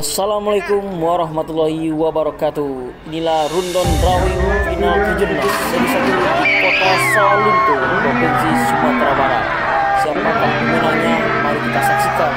Assalamualaikum warahmatullahi wabarakatuh. Inilah rundon drawing final Kejurnas seri 1 di kota Sawalunto, Provinsi Sumatera Barat. Siapakah pemenangnya? Mari kita saksikan.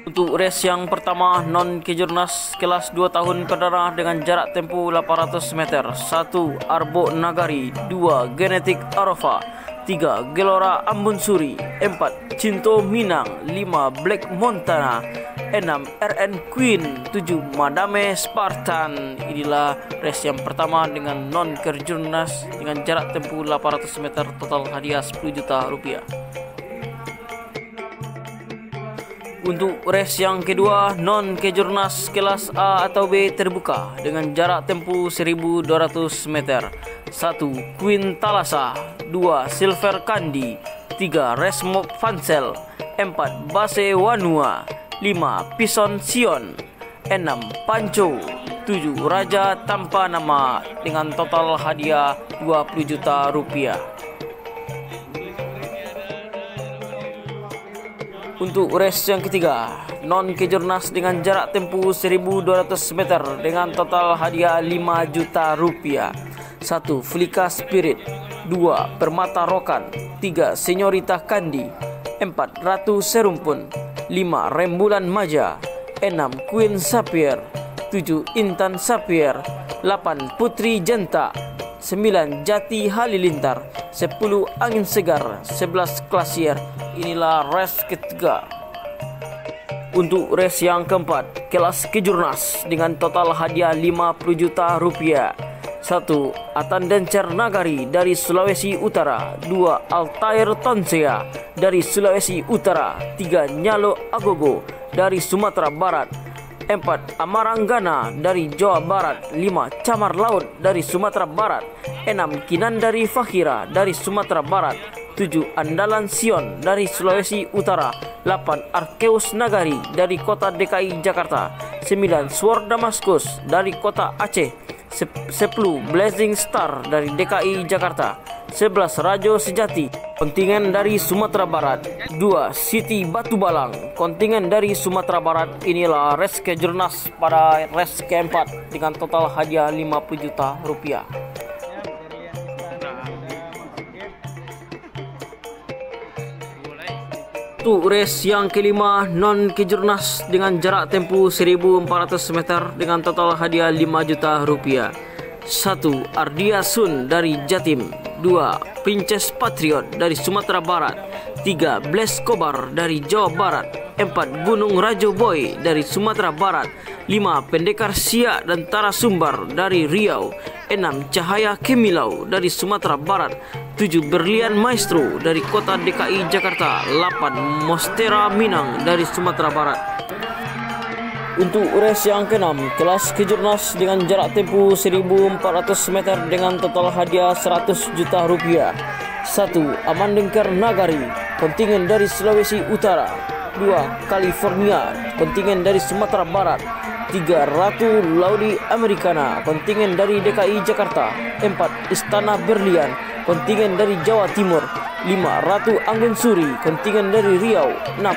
Untuk race yang pertama, non Kejurnas kelas 2 tahun ke bawah dengan jarak tempuh 800 meter. 1. Arbo Nagari, 2. Genetik Arova, 3. Gelora Ambon Suri, 4. Cinto Minang, 5. Black Montana, 6. RN Queen, 7. Madame Spartan. Inilah race yang pertama dengan non Kejurnas dengan jarak tempuh 800 meter, total hadiah 10 juta rupiah. Untuk race yang kedua, non Kejurnas kelas A atau B terbuka dengan jarak tempuh 1200 meter. 1. Queen Talasa, 2. Silver Kandi, 3. Resmo Fansel, 4. Base Wanua, 5. Pison Sion, 6. Panco, 7. Raja Tanpa Nama dengan total hadiah 20 juta rupiah. Untuk race yang ketiga, non Kejurnas dengan jarak tempuh 1200 meter dengan total hadiah 5 juta rupiah. 1. Flika Spirit, 2. Permata Rokan, 3. Senyorita Kandi, 4. Ratu Serumpun, 5. Rembulan Maja, 6. Queen Sapphire, 7. Intan Sapphire, 8. Putri Jenta, 9. Jati Halilintar, 10. Angin Segar, 11. Klasier. Inilah race ketiga. Untuk race yang keempat, kelas Kejurnas dengan total hadiah 50 juta rupiah. 1. Atandencer Nagari dari Sulawesi Utara, 2. Altair Tonsea dari Sulawesi Utara, 3. Nyalo Agogo dari Sumatera Barat, 4. Amaranggana dari Jawa Barat, 5. Camar Laut dari Sumatera Barat, 6. Kinandari Fakhira dari Sumatera Barat, 7. Andalan Sion dari Sulawesi Utara, 8. Arkeus Nagari dari kota DKI Jakarta, 9. Sword Damaskus dari kota Aceh, 10. Blazing Star dari DKI Jakarta, 11. Rajo Sejati kontingen dari Sumatera Barat, 2. Siti Batu Balang kontingen dari Sumatera Barat. Inilah race Kejurnas pada race keempat dengan total hadiah 50 juta rupiah. Untuk race yang kelima, non Kejurnas dengan jarak tempuh 1400 meter dengan total hadiah 5 juta rupiah. 1. Ardia Sun dari Jatim, 2. Princess Patriot dari Sumatera Barat, 3. Blaze Kobar dari Jawa Barat, 4. Gunung Rajo Boy dari Sumatera Barat, 5. Pendekar Siak dan Tara Sumbar dari Riau, 6. Cahaya Kemilau dari Sumatera Barat, 7. Berlian Maestro dari kota DKI Jakarta, 8. Mostera Minang dari Sumatera Barat. Untuk race yang keenam, kelas Kejurnas dengan jarak tempuh 1400 meter dengan total hadiah 100 juta rupiah. 1. Amandengker Nagari kontingen dari Sulawesi Utara, 2. California kontingen dari Sumatera Barat, 3. Ratu Laudi Americana kontingen dari DKI Jakarta, 4. Istana Berlian kontingen dari Jawa Timur, 5. Ratu Anggun Suri kontingen dari Riau, 6.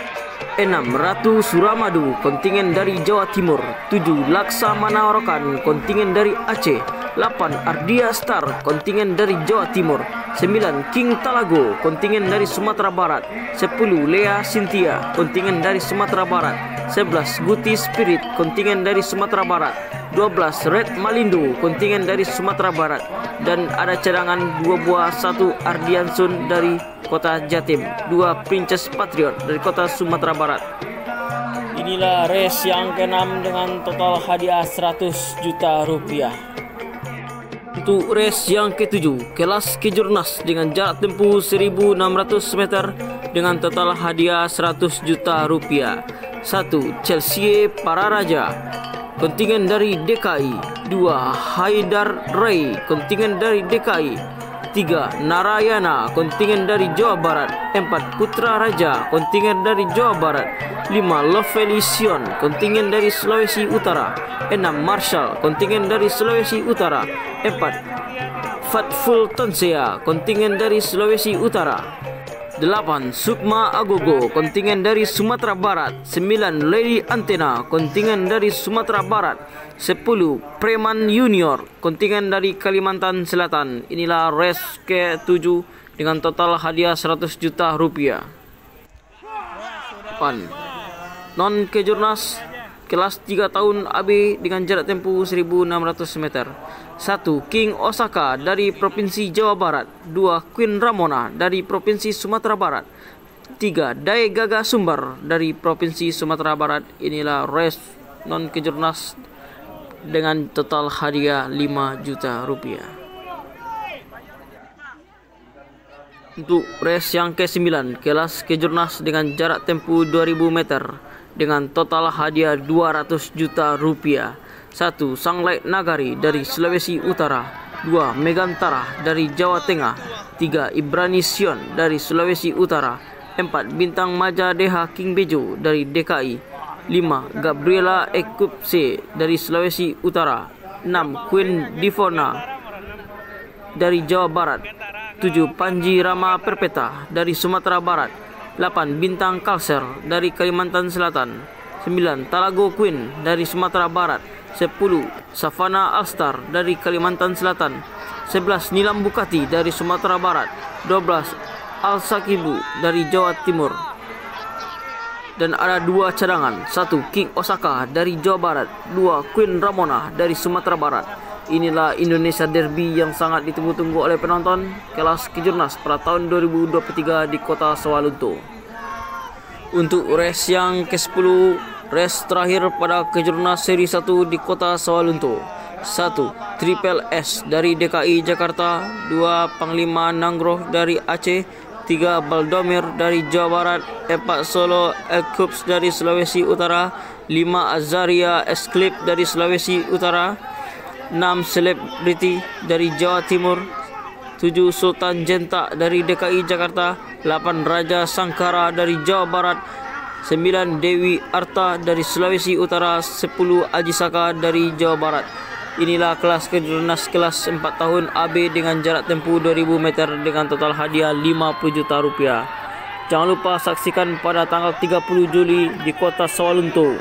Ratu Suramadu kontingen dari Jawa Timur, 7. Laksa Manarokan kontingen dari Aceh, 8. Ardia Star kontingen dari Jawa Timur, 9. King Talago kontingen dari Sumatera Barat, 10. Lea Cynthia kontingen dari Sumatera Barat, 11. Guti Spirit kontingen dari Sumatera Barat, 12. Red Malindo kontingen dari Sumatera Barat, dan ada cadangan 2 buah. 1. Ardian Sun dari kota Jatim, 2. Princess Patriot dari kota Sumatera Barat. Inilah race yang ke-6 dengan total hadiah 100 juta rupiah. Untuk race yang ke-7, kelas Kejurnas dengan jarak tempuh 1600 meter dengan total hadiah 100 juta rupiah. 1. Chelsea Pararaja kontingen dari DKI, 2. Haidar Rai, kontingen dari DKI. 3. Narayana, kontingen dari Jawa Barat. 4. Putra Raja, kontingen dari Jawa Barat. 5. Lovelision, kontingen dari Sulawesi Utara. 6. Marshall, kontingen dari Sulawesi Utara. 4. Fatful Tonsea, kontingen dari Sulawesi Utara. 8. Sukma Agogo, kontingen dari Sumatera Barat. 9. Lady Antena, kontingen dari Sumatera Barat. 10. Preman Junior, kontingen dari Kalimantan Selatan. Inilah race ke-7 dengan total hadiah 100 juta rupiah. 8. Non Kejurnas kelas 3 tahun AB dengan jarak tempuh 1600 meter. 1. King Osaka dari Provinsi Jawa Barat. 2. Queen Ramona dari Provinsi Sumatera Barat. 3. Dai Gaga Sumber dari Provinsi Sumatera Barat. Inilah race non Kejurnas dengan total hadiah 5 juta rupiah. Untuk race yang ke-9 kelas Kejurnas dengan jarak tempuh 2000 meter dengan total hadiah 200 juta rupiah. 1. Sunlight Nagari dari Sulawesi Utara. 2. Megantara dari Jawa Tengah. 3. Ibrani Sion dari Sulawesi Utara. 4. Bintang Maja Deha King Bejo dari DKI. 5. Gabriela Ekupse dari Sulawesi Utara. 6. Queen Divona dari Jawa Barat. 7. Panji Rama Perpeta dari Sumatera Barat. 8. Bintang Kalser dari Kalimantan Selatan. 9. Talago Queen dari Sumatera Barat. 10. Savana Alstar dari Kalimantan Selatan. 11. Nilam Bukati dari Sumatera Barat. 12. Al Sakibu dari Jawa Timur. Dan ada 2 cadangan. 1. King Osaka dari Jawa Barat. 2. Queen Ramona dari Sumatera Barat. Inilah Indonesia Derby yang sangat ditunggu-tunggu oleh penonton kelas Kejurnas pada tahun 2023 di kota Sawalunto. Untuk race yang ke-10, race terakhir pada Kejurnas Seri 1 di kota Sawalunto. 1. Triple S dari DKI Jakarta. 2. Panglima Nangroh dari Aceh. 3. Baldomir dari Jawa Barat. 4. Solo Elkups dari Sulawesi Utara. 5. Azaria Esclip dari Sulawesi Utara. 6. Celebrity dari Jawa Timur. 7. Sultan Jenta dari DKI Jakarta. 8. Raja Sangkara dari Jawa Barat. 9. Dewi Arta dari Sulawesi Utara. 10. Ajisaka dari Jawa Barat. Inilah kelas Kejurnas kelas 4 tahun AB dengan jarak tempuh 2000 meter dengan total hadiah 50 juta rupiah. Jangan lupa saksikan pada tanggal 30 Juli di kota Sawalunto.